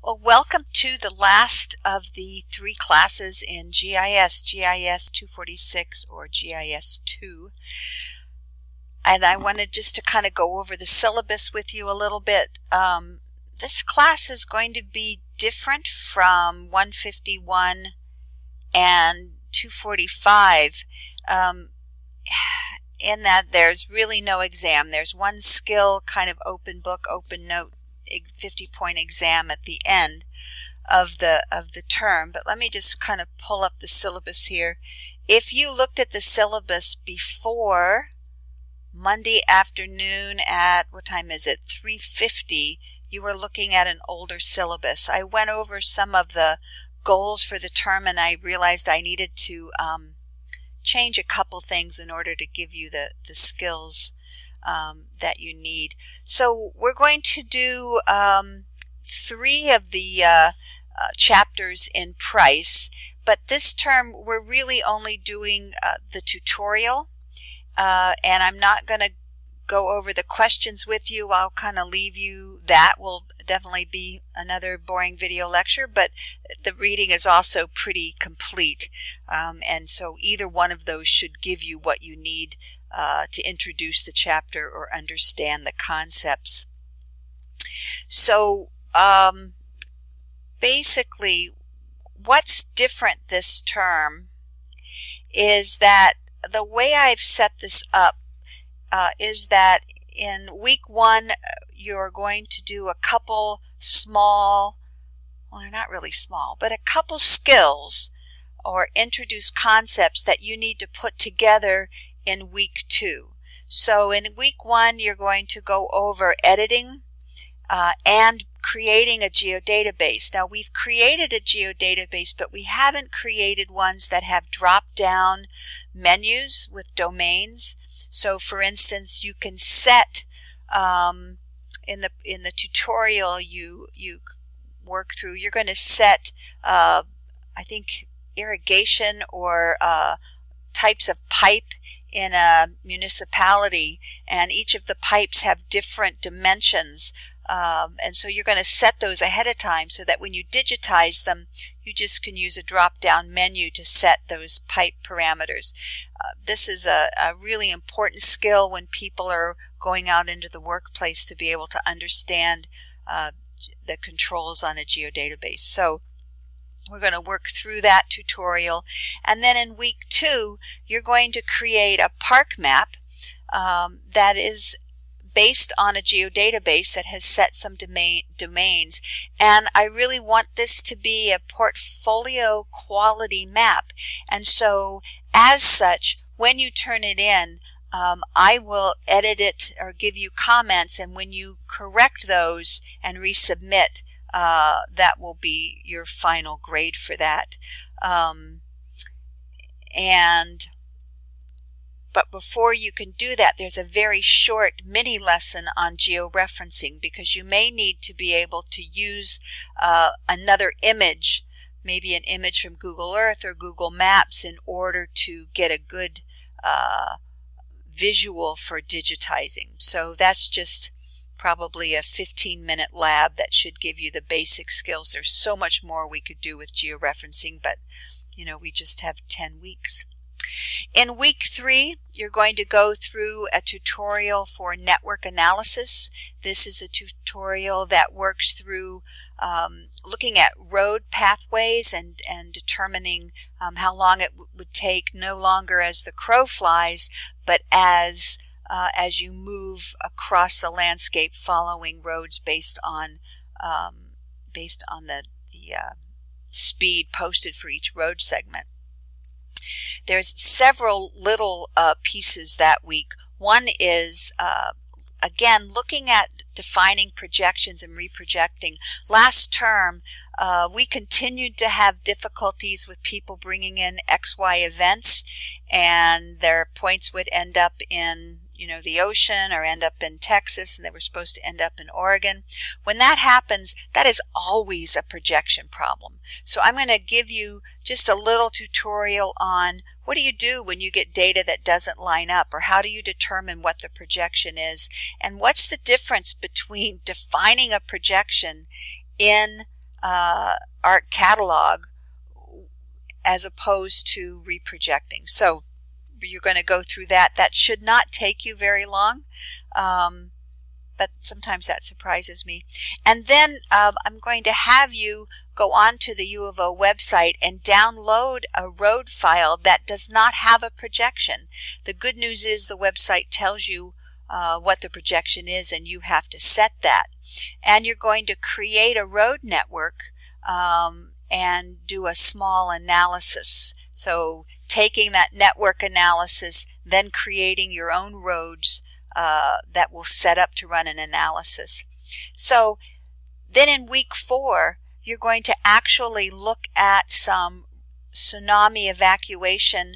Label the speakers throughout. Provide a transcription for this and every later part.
Speaker 1: Well, welcome to the last of the 3 classes in GIS, GIS246 or GIS2. And I wanted just to kind of go over the syllabus with you a little bit. This class is going to be different from 151 and 245 in that there's really no exam. There's one skill, kind of open book, open note, 50-point exam at the end of the term. But let me just kind of pull up the syllabus here. If you looked at the syllabus before Monday afternoon at, what time is it, 3:50, you were looking at an older syllabus. I went over some of the goals for the term and I realized I needed to change a couple things in order to give you the skills that you need. So we're going to do 3 of the chapters in price, but this term we're really only doing the tutorial, and I'm not going to go over the questions with you. I'll kind of leave you. That will definitely be another boring video lecture, but the reading is also pretty complete, and so either one of those should give you what you need to introduce the chapter or understand the concepts. So basically what's different this term is that the way I've set this up is that in week 1 you're going to do a couple small, well, they're not really small, but a couple skills or introduce concepts that you need to put together in week 2. So in week 1 you're going to go over editing and creating a geodatabase. Now we've created a geodatabase, but we haven't created ones that have drop-down menus with domains. So for instance, you can set in the tutorial you work through, you're going to set I think irrigation or types of pipe in a municipality, and each of the pipes have different dimensions, and so you're going to set those ahead of time so that when you digitize them you just can use a drop-down menu to set those pipe parameters. This is a really important skill when people are going out into the workplace to be able to understand the controls on a geodatabase. So we're going to work through that tutorial, and then in week 2 you're going to create a park map that is based on a geodatabase that has set some domains, and I really want this to be a portfolio quality map, and so as such when you turn it in I will edit it or give you comments, and when you correct those and resubmit, that will be your final grade for that. But before you can do that, there's a very short mini lesson on Geo Referencing, because you may need to be able to use another image, maybe an image from Google Earth or Google Maps, in order to get a good visual for digitizing. So that's just probably a 15-minute lab that should give you the basic skills. There's so much more we could do with georeferencing, but you know, we just have 10 weeks. In week 3 you're going to go through a tutorial for network analysis. This is a tutorial that works through looking at road pathways and determining how long it would take, no longer as the crow flies, but as you move across the landscape following roads based on the speed posted for each road segment. There's several little pieces that week. One is again looking at defining projections and reprojecting. Last term we continued to have difficulties with people bringing in XY events, and their points would end up in the ocean or end up in Texas, and they were supposed to end up in Oregon. When that happens, that is always a projection problem. So I'm going to give you just a little tutorial on what do you do when you get data that doesn't line up, or how do you determine what the projection is, and what's the difference between defining a projection in ARC catalog as opposed to reprojecting. So you're going to go through that. That should not take you very long, but sometimes that surprises me. And then I'm going to have you go on to the U of O website and download a road file that does not have a projection. The good news is the website tells you what the projection is, and you have to set that. And you're going to create a road network and do a small analysis. So taking that network analysis, then creating your own roads that will set up to run an analysis. So then in week 4, you're going to actually look at some tsunami evacuation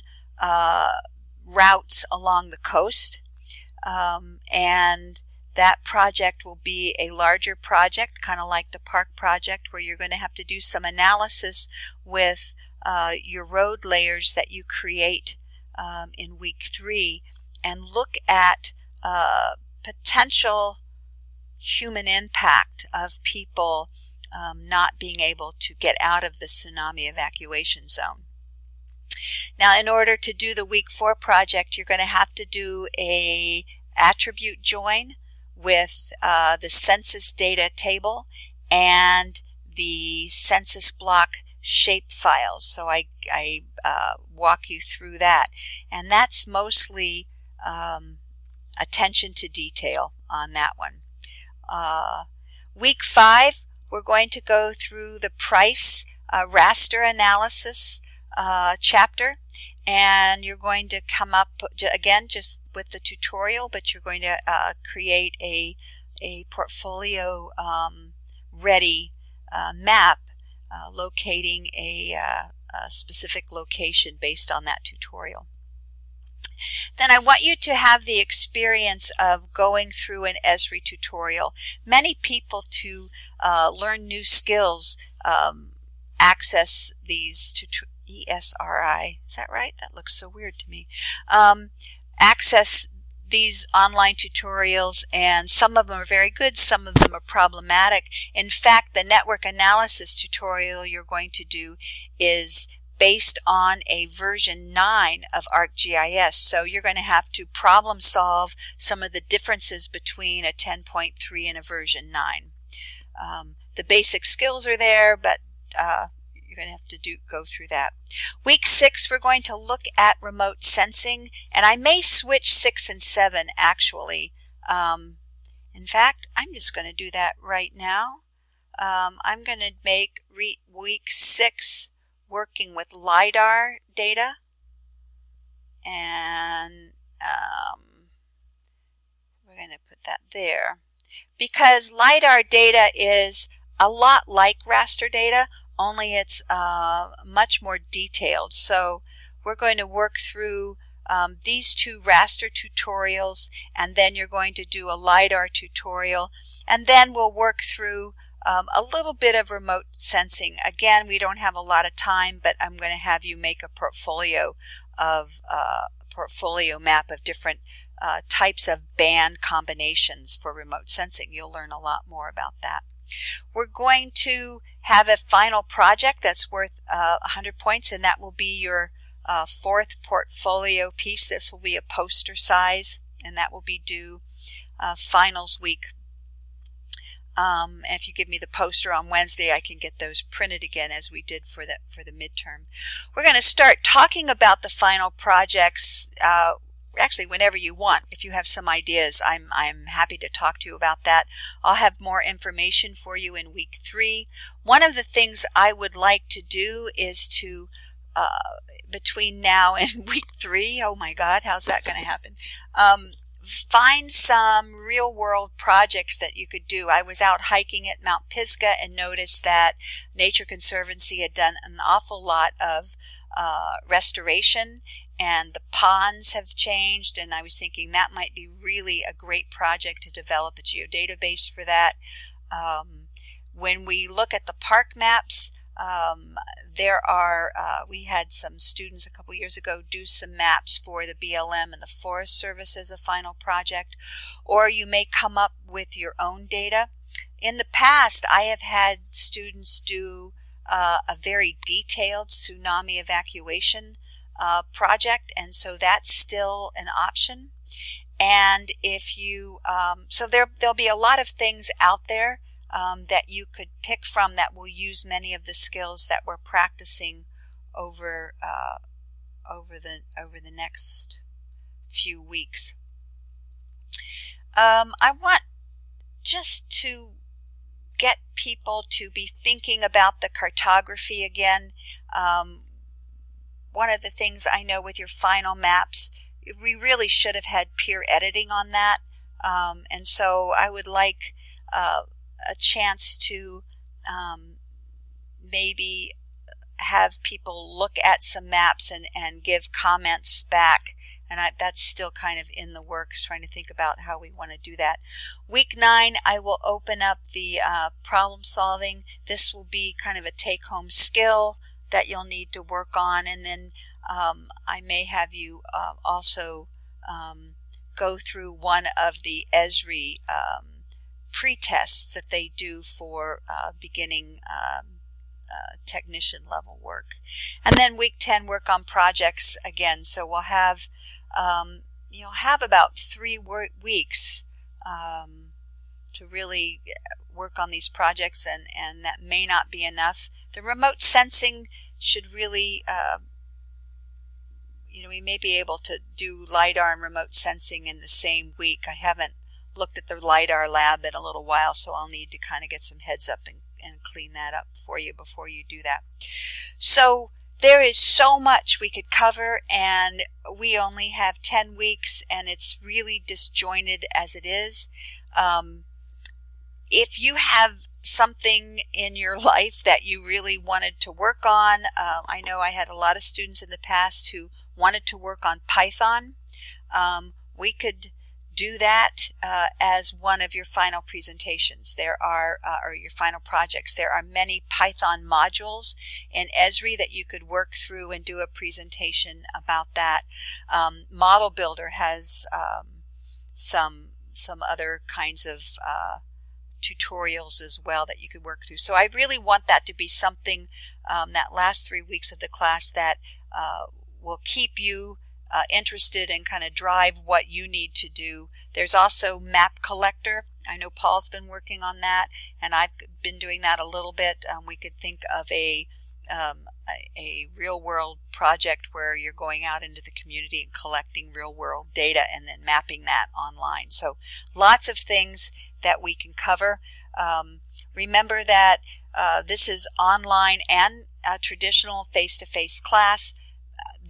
Speaker 1: routes along the coast. And that project will be a larger project, kind of like the park project, where you're going to have to do some analysis with your road layers that you create in week 3, and look at potential human impact of people not being able to get out of the tsunami evacuation zone. Now, in order to do the week 4 project, you're going to have to do a attribute join with the census data table and the census block shape files. So I walk you through that, and that's mostly attention to detail on that one. Week 5, we're going to go through the price raster analysis chapter, and you're going to come up again just with the tutorial, but you're going to create a portfolio ready map locating a specific location based on that tutorial. Then I want you to have the experience of going through an Esri tutorial. Many people, to learn new skills, access these ESRI. Is that right? That looks so weird to me. Access these online tutorials, and some of them are very good, some of them are problematic. In fact, the network analysis tutorial you're going to do is based on a version 9 of ArcGIS. So you're going to have to problem solve some of the differences between a 10.3 and a version 9. The basic skills are there, but you're going to have to go through that. Week 6, we're going to look at remote sensing, and I may switch 6 and 7 actually. In fact, I'm just going to do that right now. I'm going to make week 6 working with LiDAR data, and we're going to put that there, because LiDAR data is a lot like raster data, only it's much more detailed. So we're going to work through these 2 raster tutorials, and then you're going to do a LiDAR tutorial, and then we'll work through a little bit of remote sensing. Again, we don't have a lot of time, but I'm going to have you make a portfolio map of different types of band combinations for remote sensing. You'll learn a lot more about that. We're going to have a final project that's worth 100 points, and that will be your 4th portfolio piece. This will be a poster size, and that will be due finals week. If you give me the poster on Wednesday, I can get those printed again as we did for the midterm. We're going to start talking about the final projects actually whenever you want. If you have some ideas, I'm happy to talk to you about that. I'll have more information for you in week 3. One of the things I would like to do is to between now and week 3, oh my God, how's that going to happen? Find some real-world projects that you could do. I was out hiking at Mount Pisgah and noticed that Nature Conservancy had done an awful lot of restoration, and the ponds have changed, and I was thinking that might be really a great project to develop a geodatabase for that. When we look at the park maps, we had some students a couple years ago do some maps for the BLM and the Forest Service as a final project, or you may come up with your own data. In the past, I have had students do a very detailed tsunami evacuation project, and so that's still an option. And if you, so there'll be a lot of things out there that you could pick from that will use many of the skills that we're practicing over the next few weeks. I want just to get people to be thinking about the cartography again. One of the things I know with your final maps, we really should have had peer editing on that, and so I would like a chance to maybe have people look at some maps and give comments back, and that's still kind of in the works, trying to think about how we want to do that. Week 9, I will open up the problem solving. This will be kind of a take-home skill that you'll need to work on, and then I may have you also go through one of the Esri pre-tests that they do for beginning technician level work. And then week 10, work on projects again. So we'll have you'll have about 3 weeks to really work on these projects, and that may not be enough. The remote sensing should really we may be able to do LiDAR and remote sensing in the same week. I haven't looked at the LiDAR lab in a little while, so I'll need to kind of get some heads up and clean that up for you before you do that. So there is so much we could cover, and we only have 10 weeks, and it's really disjointed as it is. If you have something in your life that you really wanted to work on, I know I had a lot of students in the past who wanted to work on Python. We could do that as one of your final presentations. There are, or your final projects. There are many Python modules in Esri that you could work through and do a presentation about that. Model Builder has some other kinds of tutorials as well that you could work through. So I really want that to be something that last 3 weeks of the class that will keep you interested and kind of drive what you need to do. There's also Map Collector. I know Paul's been working on that, and I've been doing that a little bit. We could think of a real-world project where you're going out into the community and collecting real-world data and then mapping that online. So lots of things that we can cover. Remember that this is online and a traditional face-to-face class.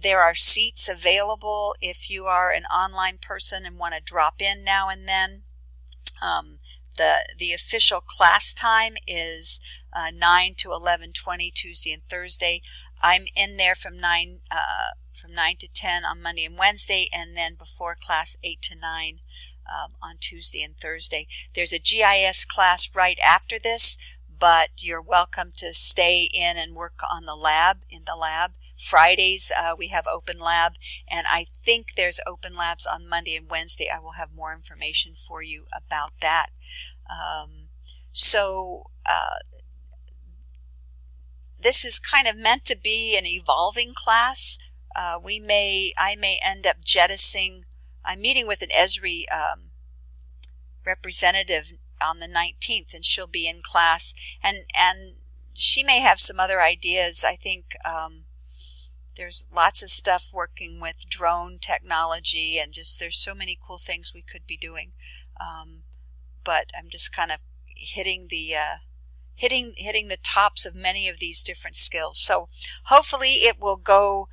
Speaker 1: There are seats available if you are an online person and want to drop in now and then. The official class time is 9 to 11:20 Tuesday and Thursday. I'm in there from 9 to 10 on Monday and Wednesday, and then before class 8 to 9 on Tuesday and Thursday. There's a GIS class right after this, but you're welcome to stay in and work on the lab, in the lab. Fridays we have open lab, and I think there's open labs on Monday and Wednesday. I will have more information for you about that. This is kind of meant to be an evolving class. I may end up jettisoning. I'm meeting with an Esri representative on the 19th, and she'll be in class, and she may have some other ideas. I think there's lots of stuff working with drone technology, and just there's so many cool things we could be doing. But I'm just kind of hitting the tops of many of these different skills. So hopefully it will go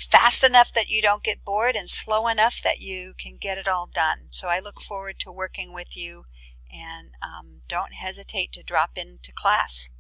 Speaker 1: fast enough that you don't get bored, and slow enough that you can get it all done. So I look forward to working with you, and don't hesitate to drop into class.